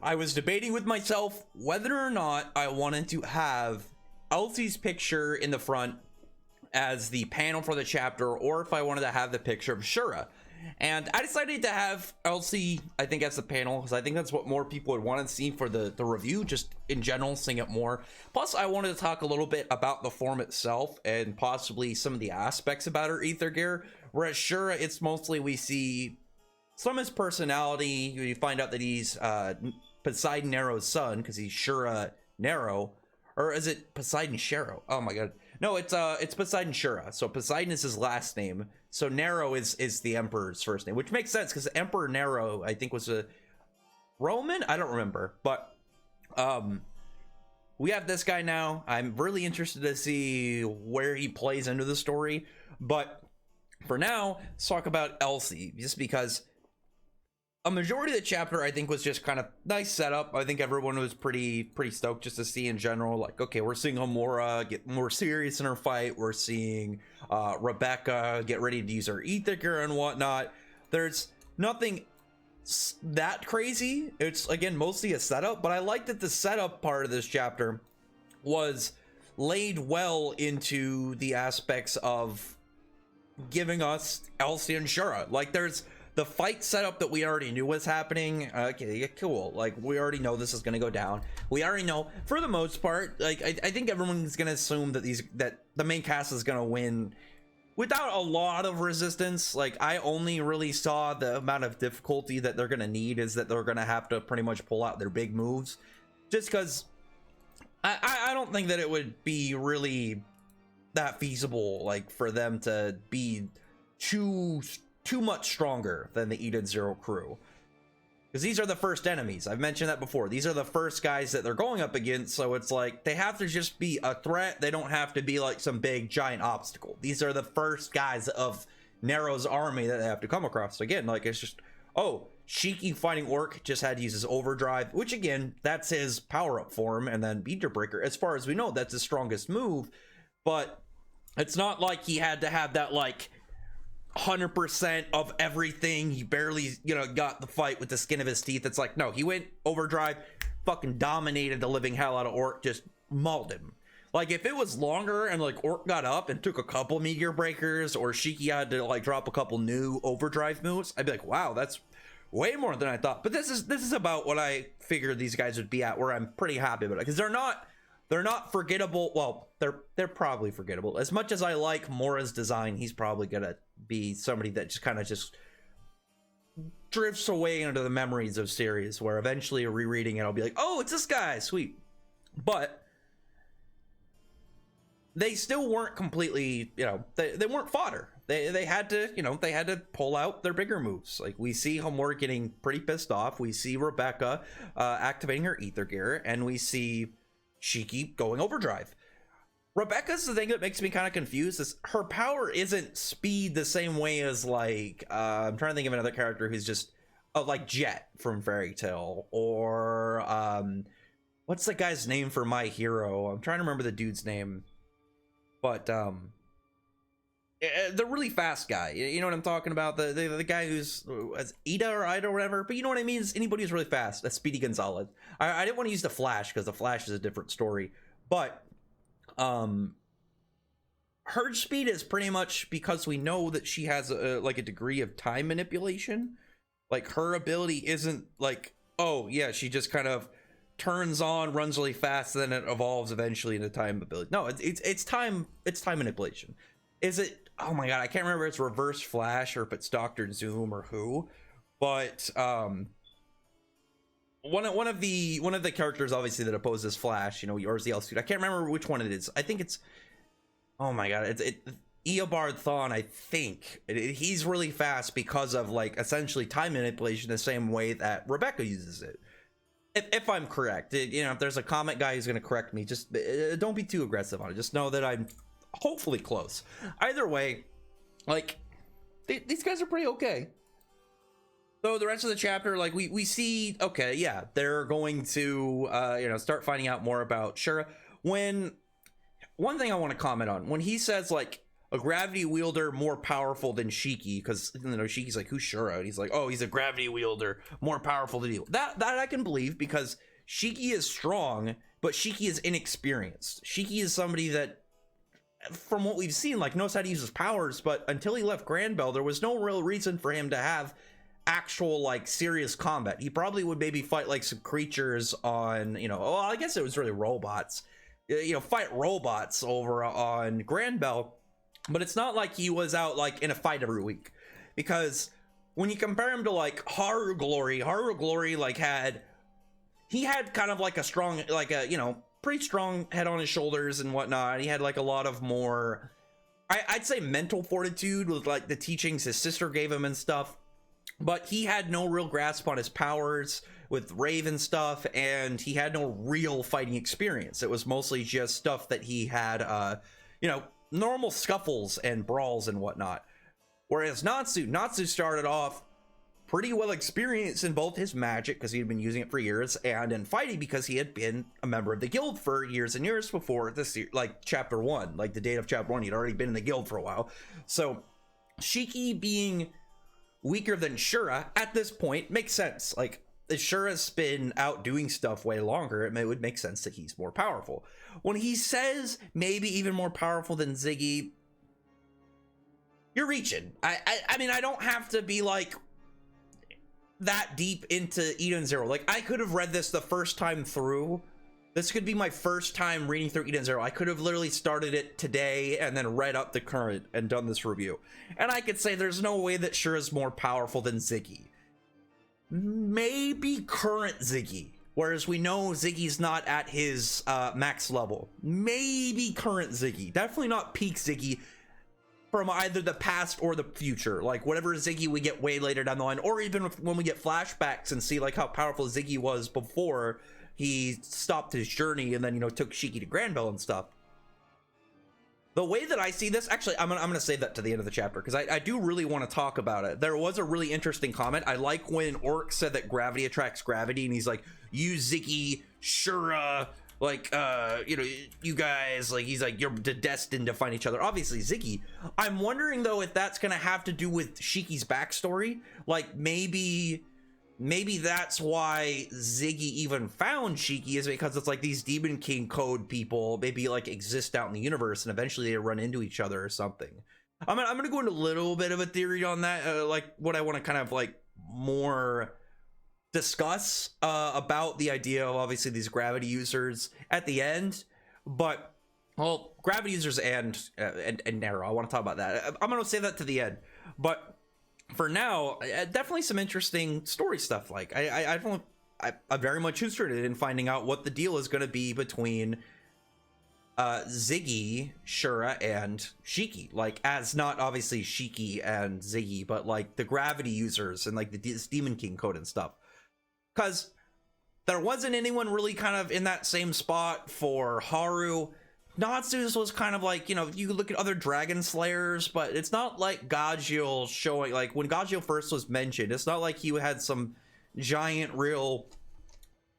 I was debating with myself whether or not I wanted to have Elsie's picture in the front as the panel for the chapter, or if I wanted to have the picture of Shura. And I decided to have Elsie, I think, as the panel, because I think that's what more people would want to see for the review, just in general, seeing it more. Plus, I wanted to talk a little bit about the form itself and possibly some of the aspects about her ether gear. Whereas Shura, it's mostly we see some of his personality. You find out that he's Poseidon Nero's son, because he's Shura Nero. Or is it Poseidon Shero? Oh my god. No, it's Poseidon Shura. So Poseidon is his last name. So Nero is the Emperor's first name, which makes sense because Emperor Nero, I think, was a Roman. I don't remember, but we have this guy now. I'm really interested to see where he plays into the story. But for now, let's talk about Elsie, just because a majority of the chapter, I think, was just kind of nice setup. I think everyone was pretty stoked just to see in general, like, okay, we're seeing Homura get more serious in her fight. We're seeing Rebecca get ready to use her ether gear and whatnot. There's nothing that crazy. It's, again, mostly a setup, but I like that the setup part of this chapter was laid well into the aspects of giving us Elsie and Shura. Like, there's the fight setup that we already knew was happening. Okay, cool. Like, we already know this is gonna go down. We already know, for the most part, like, I think everyone's gonna assume that that the main cast is gonna win without a lot of resistance. Like, I only really saw the amount of difficulty that they're gonna need is that they're gonna have to pretty much pull out their big moves, just because I don't think that it would be really that feasible, like, for them to be too much stronger than the Eden Zero crew, because these are the first enemies. I've mentioned that before. These are the first guys that they're going up against, so it's like they have to just be a threat. They don't have to be like some big giant obstacle. These are the first guys of Nero's army that they have to come across. So again, like, it's just, oh, Shiki fighting Orc just had to use his overdrive, which again, that's his power-up form, and then Ether Breaker, as far as we know, that's his strongest move. But it's not like he had to have that, like, 100% of everything. He barely, got the fight with the skin of his teeth. It's like, no, he went overdrive, fucking dominated the living hell out of Orc, just mauled him. Like, if it was longer and, like, Orc got up and took a couple meteor breakers, or Shiki had to, like, drop a couple new overdrive moves, I'd be like, wow, that's way more than I thought. But this is about what I figured these guys would be at, where I'm pretty happy about it, because they're not forgettable. Well, they're probably forgettable. As much as I like Mora's design, he's probably gonna be somebody that just kind of just drifts away into the memories of series, where eventually rereading it, I'll be like, oh, it's this guy, sweet. But they still weren't completely, they weren't fodder. They had to, they had to pull out their bigger moves. Like, we see Homura getting pretty pissed off. We see Rebecca activating her ether gear, and we see Shiki going overdrive. Rebecca's the thing that makes me kind of confused, is her power isn't speed the same way as, like, I'm trying to think of another character who's just like Jet from Fairy Tail, or what's the guy's name for My Hero? I'm trying to remember the dude's name, but the really fast guy, you know what I'm talking about, the guy who's as Ida or whatever, but you know what I mean, is anybody who's really fast. That's Speedy Gonzalez. I didn't want to use the Flash, because the Flash is a different story, but her speed is pretty much because we know that she has a degree of time manipulation. Like, her ability isn't like, oh yeah, she just kind of turns on, runs really fast, then it evolves eventually into time ability. No, it's time manipulation. Is it? Oh my god, I can't remember if it's Reverse Flash or if it's Dr. Zoom or who, but one of the characters, obviously, that opposes Flash, yours the Elsie. I can't remember which one it is. I think it's, oh my god, it's Eobard Thawne, I think. He's really fast because of, like, essentially time manipulation, the same way that Rebecca uses it. If I'm correct, if there's a comment guy who's going to correct me, just don't be too aggressive on it. Just know that I'm hopefully close. Either way, like, these guys are pretty okay. So the rest of the chapter, like, we see, okay, yeah, they're going to, start finding out more about Shura. One thing I want to comment on, when he says, like, a gravity wielder more powerful than Shiki, because you know Shiki's like, who's Shura? And he's like, oh, he's a gravity wielder more powerful than you. That I can believe, because Shiki is strong, but Shiki is inexperienced. Shiki is somebody that, from what we've seen, like knows how to use his powers, but until he left Granbell, there was no real reason for him to have actual like serious combat. He probably would maybe fight like some creatures on, you know, well, I guess it was really robots, you know, fight robots over on Granbell. But it's not like he was out like in a fight every week, because when you compare him to like Haru Glory like he had kind of like a strong, like a, you know, pretty strong head on his shoulders and whatnot. He had like a lot of more, I'd say mental fortitude with like the teachings his sister gave him and stuff, but he had no real grasp on his powers with Raven stuff, and he had no real fighting experience. It was mostly just stuff that he had, you know, normal scuffles and brawls and whatnot. Whereas Natsu started off pretty well experienced in both his magic, because he had been using it for years, and in fighting because he had been a member of the guild for years and years before this, like chapter 1, like the date of chapter 1, he'd already been in the guild for a while. So Shiki being weaker than Shura at this point makes sense. Like, if Shura's been out doing stuff way longer, it would make sense that he's more powerful. When he says maybe even more powerful than Ziggy, you're reaching. I mean, I don't have to be like that deep into Eden Zero. Like, I could have read this the first time through. This could be my first time reading through Eden Zero. I could have literally started it today and then read up the current and done this review. And I could say there's no way that Shura's more powerful than Ziggy. Maybe current Ziggy, whereas we know Ziggy's not at his max level. Maybe current Ziggy, definitely not peak Ziggy from either the past or the future. Like whatever Ziggy we get way later down the line, or even when we get flashbacks and see like how powerful Ziggy was before he stopped his journey and then, you know, took Shiki to Granbell and stuff. The way that I see this, actually, I'm gonna save that to the end of the chapter, because I do really want to talk about it. There was a really interesting comment. I like when Orc said that gravity attracts gravity, and he's like, you Ziggy, Shura, like, you know, you guys, like, he's like, you're destined to find each other. Obviously, Ziggy. I'm wondering, though, if that's gonna have to do with Shiki's backstory. Like, maybe that's why Ziggy even found Shiki, is because it's like these Demon King code people maybe like exist out in the universe and eventually they run into each other or something. I'm gonna go into a little bit of a theory on that, like what I want to kind of like more discuss about the idea of obviously these gravity users at the end. But well, gravity users and Nero, I want to talk about that. I'm gonna say that to the end, but for now, definitely some interesting story stuff. Like I'm very much interested in finding out what the deal is going to be between Ziggy, Shura, and Shiki. Like, as not obviously Shiki and Ziggy, but like the gravity users and like the Demon King code and stuff. Because there wasn't anyone really kind of in that same spot for Haru. Natsu's was kind of like, you know, you look at other Dragon Slayers, but it's not like Gajeel showing, like, when Gajeel first was mentioned, it's not like he had some giant, real,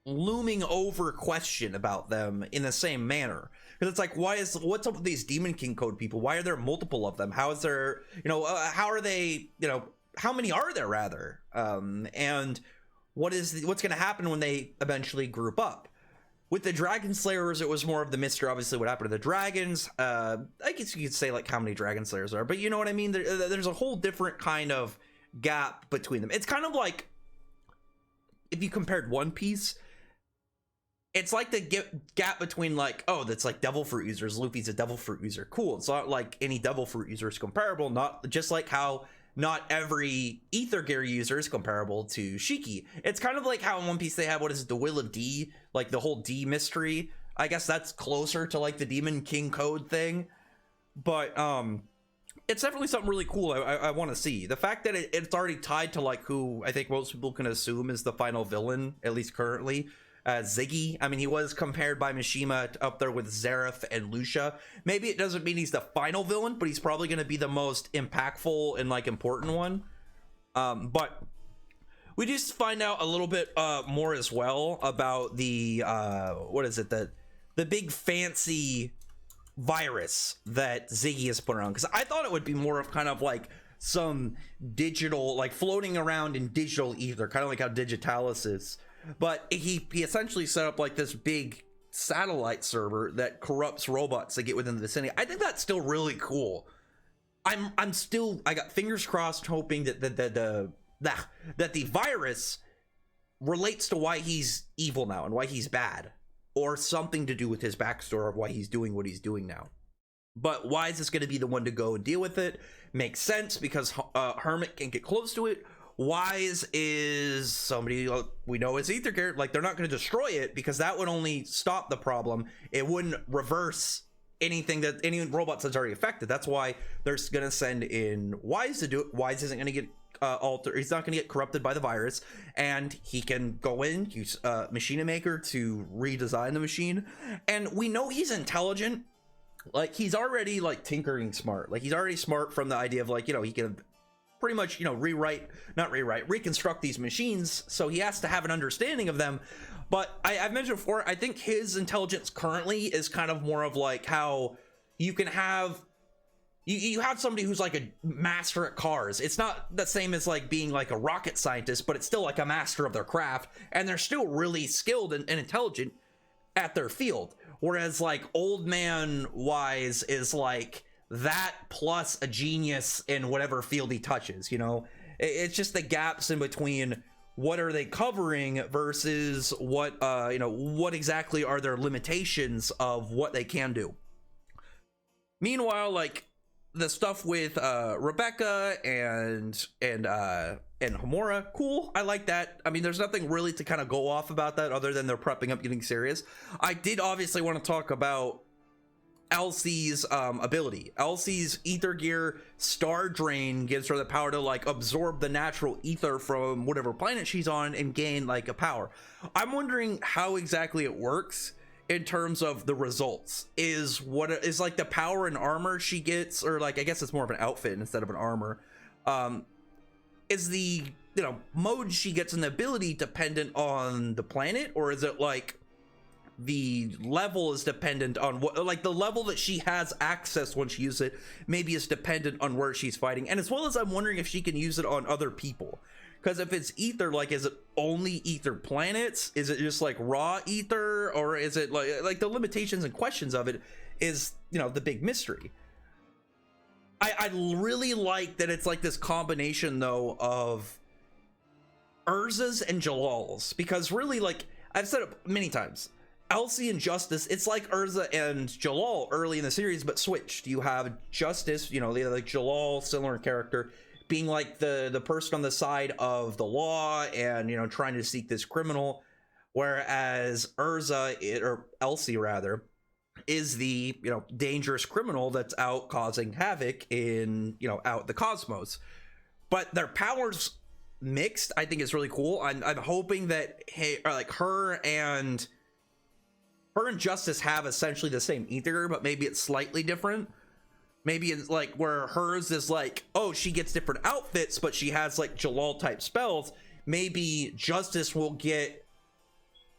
looming over question about them in the same manner. Because it's like, what's up with these Demon King code people? Why are there multiple of them? How is there, you know, how are they, you know, how many are there, rather? And what's going to happen when they eventually group up? With the Dragon Slayers, it was more of the mystery, obviously, what happened to the dragons. I guess you could say, like, how many Dragon Slayers are, but you know what I mean? There's a whole different kind of gap between them. It's kind of like, if you compared One Piece, it's like the gap between, like, oh, that's like Devil Fruit users. Luffy's a Devil Fruit user. Cool. It's not like any Devil Fruit user is comparable, not just like how not every Ether Gear user is comparable to Shiki. It's kind of like how in One Piece they have, what is it, the Will of D, like the whole D mystery. I guess that's closer to like the Demon King code thing, but it's definitely something really cool. I want to see the fact that it's already tied to like who I think most people can assume is the final villain, at least currently. Ziggy. I mean, he was compared by Mishima up there with Zareth and Lucia. Maybe it doesn't mean he's the final villain, but he's probably going to be the most impactful and like important one. But we just find out a little bit more as well about the what is it, the big fancy virus that Ziggy has put around, because I thought it would be more of kind of like some digital, like floating around in digital ether, kind of like how Digitalis is. But he essentially set up like this big satellite server that corrupts robots that get within the vicinity. I think that's still really cool. I got fingers crossed, hoping that the virus relates to why he's evil now and why he's bad, or something to do with his backstory of why he's doing what he's doing now. But why is this going to be the one to go and deal with it? Makes sense, because Hermit can get close to it. Wise is somebody we know is Ether Gear. Like, they're not going to destroy it, because that would only stop the problem. It wouldn't reverse anything that any robots that's already affected. That's why they're going to send in Wise to do it. Wise isn't going to get altered. He's not going to get corrupted by the virus, and he can go in, use Machine Maker to redesign the machine. And we know he's intelligent. Like, he's already like tinkering smart. Like, he's already smart from the idea of, like, you know, he can pretty much, you know, reconstruct these machines. So he has to have an understanding of them. But I've mentioned before, I think his intelligence currently is kind of more of like how you can have you have somebody who's like a master at cars. It's not the same as like being like a rocket scientist, but it's still like a master of their craft, and they're still really skilled and intelligent at their field. Whereas like Old Man Wise is like that plus a genius in whatever field he touches, you know? It's just the gaps in between what are they covering versus what, you know, what exactly are their limitations of what they can do. Meanwhile, like, the stuff with Rebecca and Homura, cool. I like that. I mean, there's nothing really to kind of go off about that other than they're prepping up getting serious. I did obviously want to talk about Elsie's ability. Elsie's ether gear star drain gives her the power to like absorb the natural ether from whatever planet she's on and gain like a power. I'm wondering how exactly it works in terms of the results. Is what is like the power and armor she gets, or like I guess it's more of an outfit instead of an armor, is the, you know, mode she gets in the ability dependent on the planet, or is it like the level is dependent on what, like the level that she has access when she uses it maybe is dependent on where she's fighting? And as well as I'm wondering if she can use it on other people, because if it's ether, like, is it only ether planets? Is it just like raw ether, or is it like the limitations and questions of it is, you know, the big mystery. I really like that it's like this combination though of Urza's and Jalal's, because really, like I've said it many times, Elsie and Justice, it's like Urza and Jalal early in the series, but switched. You have Justice, you know, like Jalal, similar character, being like the person on the side of the law and, you know, trying to seek this criminal, whereas Urza, or Elsie rather, is the, you know, dangerous criminal that's out causing havoc in, you know, out the cosmos. But their powers mixed, I think, is really cool. I'm hoping that her and Justice have essentially the same ether, but maybe it's slightly different. Maybe it's like where hers is like, oh, she gets different outfits, but she has like Jalal type spells. Maybe Justice will get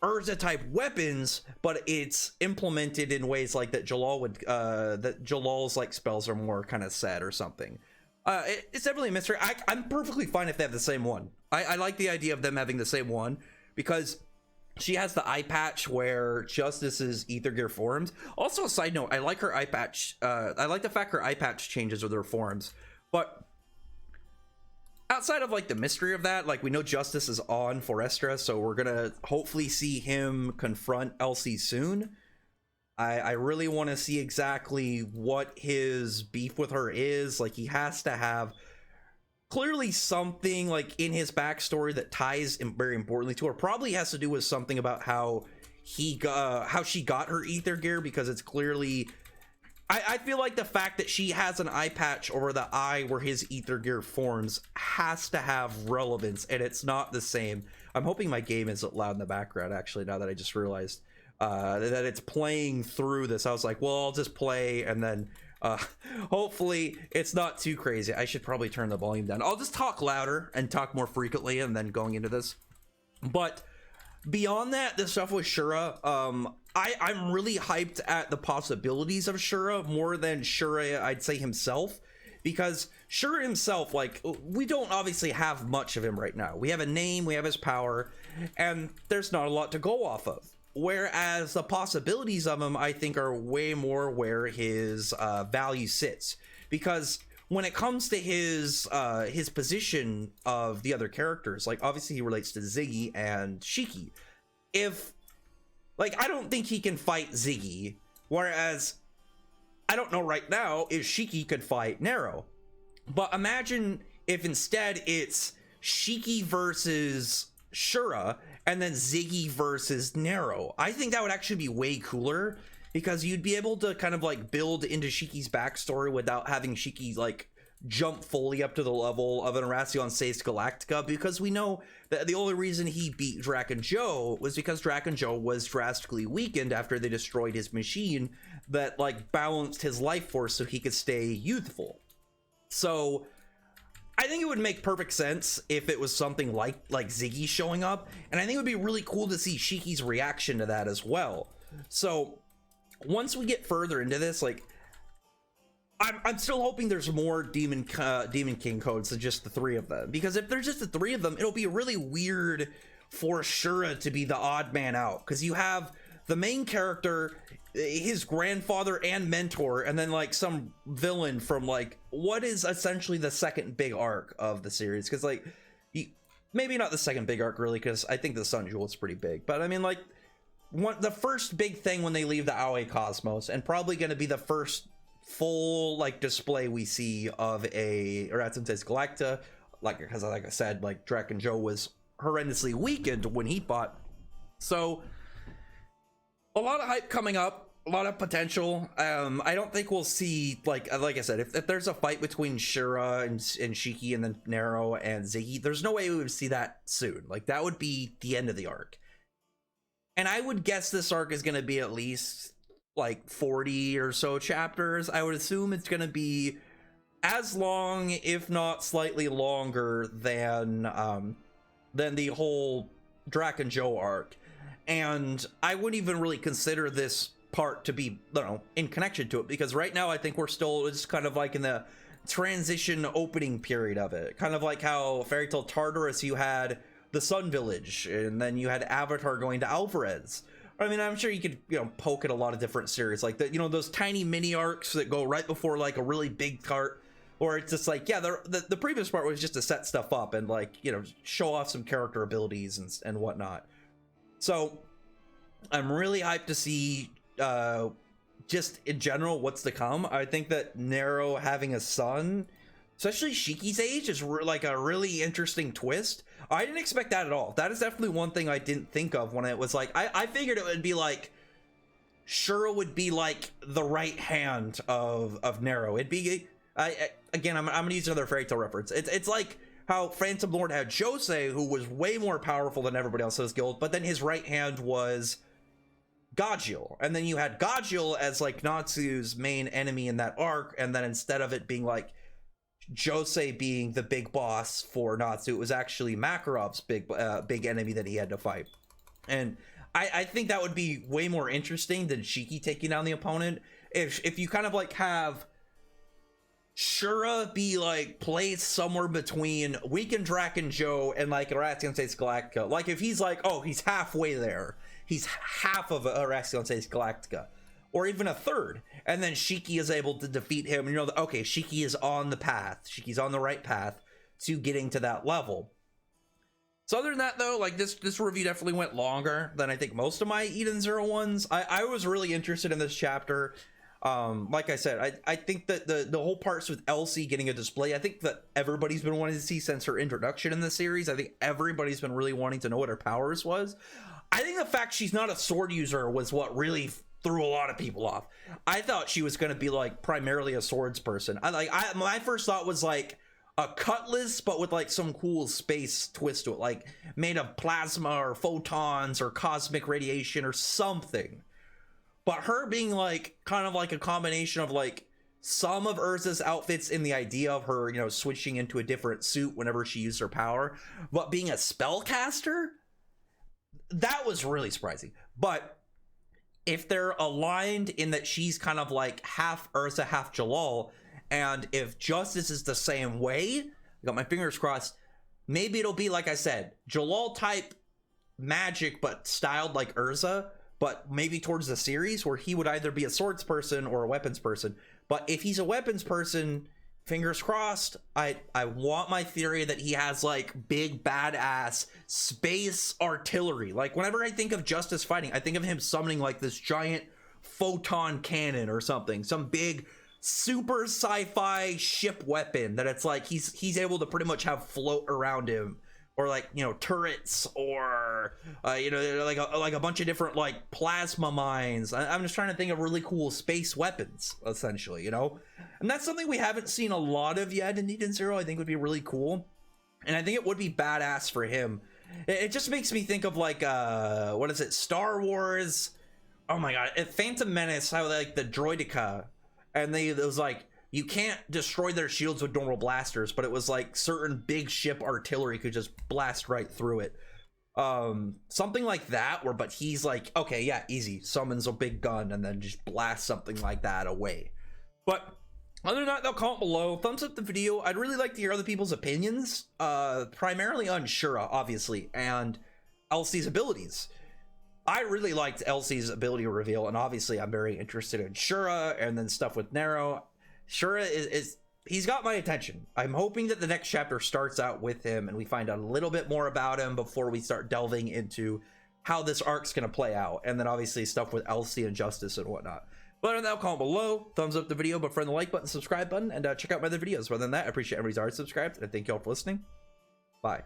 Urza type weapons, but it's implemented in ways like that Jalal would, that Jalal's like spells are more kind of set or something. It's definitely a mystery. I'm perfectly fine if they have the same one. I like the idea of them having the same one, because she has the eye patch where Justice's ether gear forms. Also, a side note, I like her eye patch. I like the fact her eye patch changes with her forms. But outside of like the mystery of that, like we know Justice is on Forestra, so we're gonna hopefully see him confront Elsie soon. I really want to see exactly what his beef with her is. Like, he has to have clearly something like in his backstory that ties very importantly to her. Probably has to do with something about how she got her ether gear, because it's clearly, I feel like the fact that she has an eye patch over the eye where his ether gear forms has to have relevance, and it's not the same. I'm hoping my game isn't loud in the background, actually, now that I just realized that it's playing through this. I was like, well, I'll just play, and then hopefully it's not too crazy. I should probably turn the volume down. I'll just talk louder and talk more frequently and then going into this. But beyond that, the stuff with Shura, I'm really hyped at the possibilities of Shura more than Shura, I'd say, himself, because Shura himself, like, we don't obviously have much of him right now. We have a name, we have his power, and there's not a lot to go off of. Whereas the possibilities of him, I think, are way more where his value sits, because when it comes to his position of the other characters, like, obviously he relates to Ziggy and Shiki. If, like, I don't think he can fight Ziggy, whereas I don't know right now if Shiki could fight Nero. But imagine if instead it's Shiki versus Shura, and then Ziggy versus Nero. I think that would actually be way cooler, because you'd be able to kind of like build into Shiki's backstory without having Shiki like jump fully up to the level of an Horacion Sace Galactica, because we know that the only reason he beat Draken Joe was because Draken Joe was drastically weakened after they destroyed his machine that like balanced his life force so he could stay youthful. So I think it would make perfect sense if it was something like Ziggy showing up, and I think it would be really cool to see Shiki's reaction to that as well. So once we get further into this, like, I'm still hoping there's more Demon King codes than just the 3 of them, because if there's just the 3 of them, it'll be really weird for Shura to be the odd man out, because you have the main character, his grandfather and mentor, and then like some villain from like what is essentially the second big arc of the series, because like maybe not the second big arc really, because I think the Sun Jewel is pretty big, but I mean like the first big thing when they leave the Aoi Cosmos, and probably going to be the first full like display we see of a Horacion Sace Galactica, like, because like I said, like Draken Joe was horrendously weakened when he fought. So a lot of hype coming up, a lot of potential. I don't think we'll see, like I said, if there's a fight between Shura and Shiki and then Nero and Ziggy, there's no way we would see that soon. Like, that would be the end of the arc. And I would guess this arc is going to be at least like 40 or so chapters. I would assume it's going to be as long, if not slightly longer, than the whole Draken Joe arc. And I wouldn't even really consider this part to be, I don't know, in connection to it, because right now I think we're still just kind of like in the transition opening period of it. Kind of like how Fairy Tail Tartarus, you had the Sun Village, and then you had Avatar going to Alvarez. I mean, I'm sure you could, you know, poke at a lot of different series like that, you know, those tiny mini arcs that go right before like a really big part, or it's just like, yeah, the previous part was just to set stuff up and like, you know, show off some character abilities and whatnot. So I'm really hyped to see just in general what's to come. I think that Nero having a son, especially Shiki's age, is like a really interesting twist. I didn't expect that at all. That is definitely one thing I didn't think of when it was like, I figured it would be like Shura would be like the right hand of Nero. It'd be again, I'm gonna use another Fairy Tail reference. It's like how Phantom Lord had Josei, who was way more powerful than everybody else in his guild, but then his right hand was Gajil, and then you had Gajil as like Natsu's main enemy in that arc, and then instead of it being like Josei being the big boss for Natsu, it was actually Makarov's big enemy that he had to fight. And I think that would be way more interesting than Shiki taking down the opponent. If you kind of like have Shura be like placed somewhere between Weekend Draken Joe and like Horacion Sace Galactica. Like if he's like, oh, he's halfway there. He's half of Horacion Sace Galactica. Or even a third. And then Shiki is able to defeat him. And you know, that, okay, Shiki is on the path. Shiki's on the right path to getting to that level. So other than that, though, like this review definitely went longer than I think most of my Eden Zero ones. I was really interested in this chapter. Like I said, I think that the whole parts with Elsie getting a display, I think that everybody's been wanting to see since her introduction in the series. I think everybody's been really wanting to know what her powers was. I think the fact she's not a sword user was what really threw a lot of people off. I thought she was going to be like primarily a swords person. My first thought was like a cutlass, but with like some cool space twist to it, like made of plasma or photons or cosmic radiation or something. But her being like kind of like a combination of like some of Urza's outfits in the idea of her, you know, switching into a different suit whenever she used her power, but being a spellcaster, that was really surprising. But if they're aligned in that she's kind of like half Ursa, half Jalal, and if Justice is the same way, I got my fingers crossed, maybe it'll be, like I said, Jalal type magic, but styled like Urza, but maybe towards the series where he would either be a swords person or a weapons person. But if he's a weapons person, fingers crossed, I want my theory that he has like big badass space artillery. Like whenever I think of Justice fighting, I think of him summoning like this giant photon cannon or something, some big super sci-fi ship weapon that it's like he's able to pretty much have float around him, or like, you know, turrets, or you know, like a bunch of different like plasma mines. I'm just trying to think of really cool space weapons, essentially, you know, and that's something we haven't seen a lot of yet in Eden Zero. I think would be really cool, and I think it would be badass for him. It just makes me think of like what is it, Star Wars? Oh my god, Phantom Menace, how like the droideka, and it was like, you can't destroy their shields with normal blasters, but it was like certain big ship artillery could just blast right through it. Something like that, where, but he's like, okay, yeah, easy, summons a big gun and then just blast something like that away. But other than that, they'll comment below, thumbs up the video. I'd really like to hear other people's opinions, primarily on Shura, obviously, and Elsie's abilities. I really liked Elsie's ability reveal, and obviously I'm very interested in Shura, and then stuff with Nero. Shura is he's got my attention. I'm hoping that the next chapter starts out with him and we find out a little bit more about him before we start delving into how this arc's gonna play out, and then obviously stuff with Elsie and Justice and whatnot. But other than that, comment below, thumbs up the video, but friend the like button, subscribe button, and check out my other videos. Other than that, I appreciate everybody's already subscribed, and thank you all for listening. Bye.